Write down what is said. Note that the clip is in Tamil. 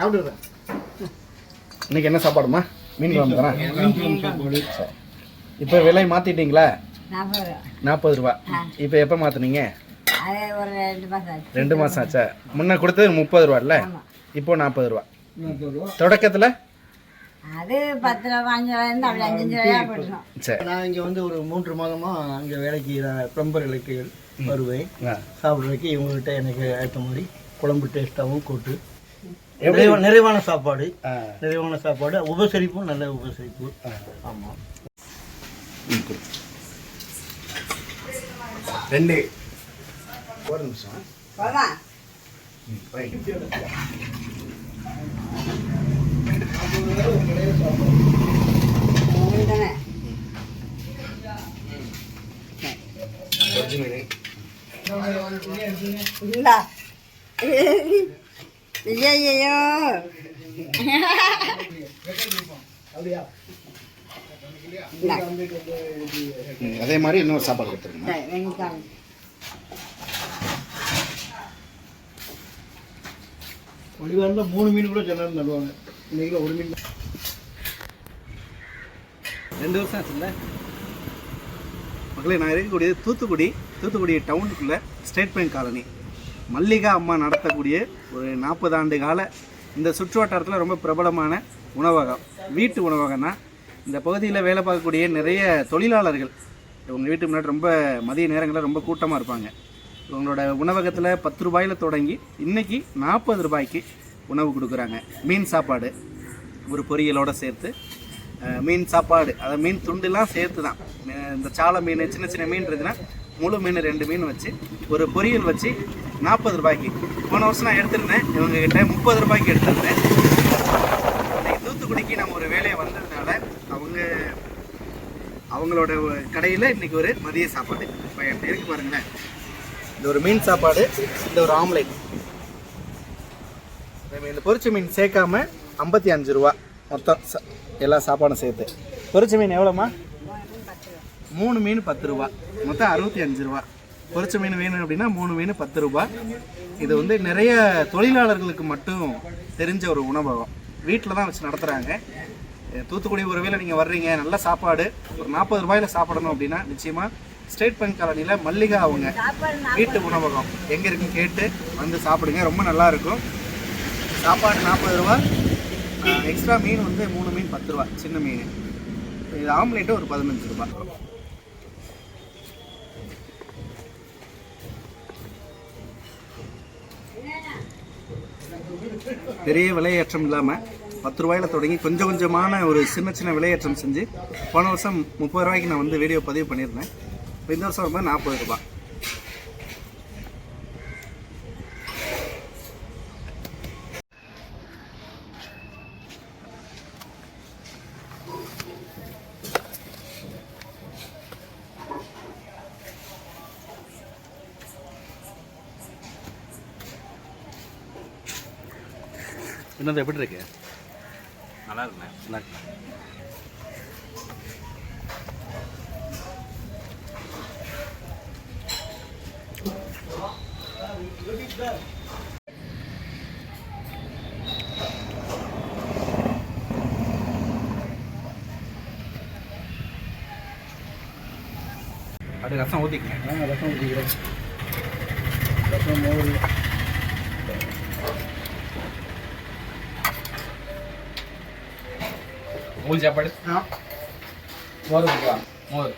சாப்பிடுறேன். இன்னைக்கு என்ன சாப்பாடுமா? மீன் குழம்பு தானே? இப்போ விலை மாற்றிட்டீங்களா? 40 ரூபா. இப்போ எப்போ மாற்றினீங்க? 2 மாதம் ஆச்சா? முன்ன கொடுத்தது 30 ரூபா இல்லை, இப்போ 40 ரூபா. தொடக்கத்தில் அது 10 ரூபா 5 ரூபாயிருந்து அப்படி 5 ரூபாயா போட்டுரும். சரி. நான் இங்கே வந்து ஒரு 3 மாதமாக அங்கே வேலைக்கு ப்ளம்பர் வேலைக்கு வருவேன். சாப்பிட்றதுக்கு இவங்ககிட்ட எனக்கு ஏற்ற மாதிரி குழம்பு டேஸ்ட்டாகவும் கூட்டு நிறைவான சாப்பாடு, உபசரிப்பும் நல்ல உபசரிப்பு. ஆமாம். 2 ஒரு நிமிஷம். ஐயோ அதே மாதிரி இன்னொரு சாப்பாடு கொடுத்துருங்க. ஒளிவாரில் 3 மீன் கூட சில நேரம் நடுவாங்க. இன்னைக்கு 1 மீன். 2 வருஷம் ஆச்சுல்ல மக்களே. நான் இருக்கக்கூடியது தூத்துக்குடி டவுனுக்குள்ளே ஸ்டேட் பேங்க் காலனி. மல்லிகா அம்மா நடத்தக்கூடிய ஒரு 40 ஆண்டு கால இந்த சுற்று வட்டாரத்தில் ரொம்ப பிரபலமான உணவகம், வீட்டு உணவகம் தான். இந்த பகுதியில் வேலை பார்க்கக்கூடிய நிறைய தொழிலாளர்கள் உங்கள் வீட்டு முன்னாடி ரொம்ப மதிய நேரங்களில் ரொம்ப கூட்டமாக இருப்பாங்க. உங்களோட உணவகத்தில் 10 ரூபாயில் தொடங்கி இன்றைக்கி 40 ரூபாய்க்கு உணவு கொடுக்குறாங்க. மீன் சாப்பாடு ஒரு பொரியலோடு சேர்த்து, மீன் சாப்பாடு அதாவது மீன் துண்டுலாம் சேர்த்து தான். இந்த சாலை மீன், சின்ன சின்ன மீன் இருக்குதுன்னா முழு மீன் 2 மீன் வச்சு ஒரு பொரியல் வச்சு 40 ரூபாய்க்கு. போன வருஷம் நான் எடுத்திருந்தேன், இவங்ககிட்ட 30 ரூபாய்க்கு எடுத்திருந்தேன். இன்றைக்கி தூத்துக்குடிக்கு நம்ம ஒரு வேலையை வந்ததுனால அவங்களோட கடையில் இன்றைக்கி ஒரு மதிய சாப்பாடு இப்போ எப்படி இருக்கு பாருங்களேன். இந்த ஒரு மீன் சாப்பாடு, இந்த ஒரு ஆம்லேட், இந்த பொரிச்ச மீன் சேர்க்காம 55 ரூபா மொத்தம் எல்லா சாப்பாடும் சேர்த்து. பொரிச்ச மீன் எவ்வளோம்மா? 3 மீன் 10 ரூபா, மொத்தம் 65 ரூபா. பொரிச்ச மீன் வேணும் அப்படின்னா 3 மீன் 10 ரூபா. இது வந்து நிறைய தொழிலாளர்களுக்கு மட்டும் தெரிஞ்ச ஒரு உணவகம், வீட்டில் தான் வச்சு நடத்துகிறாங்க. தூத்துக்குடி ஒருவேளை நீங்கள் வர்றீங்க, நல்ல சாப்பாடு ஒரு 40 ரூபாயில் சாப்பிடணும் அப்படின்னா நிச்சயமாக ஸ்டேட் பேங்க் காலனியில் மல்லிகா அவங்க வீட்டு உணவகம் எங்கே இருக்குன்னு கேட்டு வந்து சாப்பிடுங்க. ரொம்ப நல்லாயிருக்கும். சாப்பாடு 40 ரூபா, எக்ஸ்ட்ரா மீன் வந்து 3 மீன் 10 ரூபா சின்ன மீன். இது ஆம்லேட்டு ஒரு 15 ரூபா. பெரிய விலையேற்றம் இல்லாமல் 10 ரூபாயில் தொடங்கி கொஞ்சம் கொஞ்சமான ஒரு சின்ன சின்ன விலையேற்றம் செஞ்சு போன வருஷம் 30 ரூபாய்க்கு நான் வந்து வீடியோ பதிவு பண்ணியிருந்தேன். இந்த வருஷம் ரொம்ப 40 ரூபா. என்னது எப்படி இருக்கு? நல்லா இருக்குண்ணே. நல்லா இருக்கு. அப்படியே ரசம் ஊற்றிக்கிறேன். ரசம் ஊற்றிக்கிறேன். ரசம், மோர். மூணு சாப்பாடு. மோர்.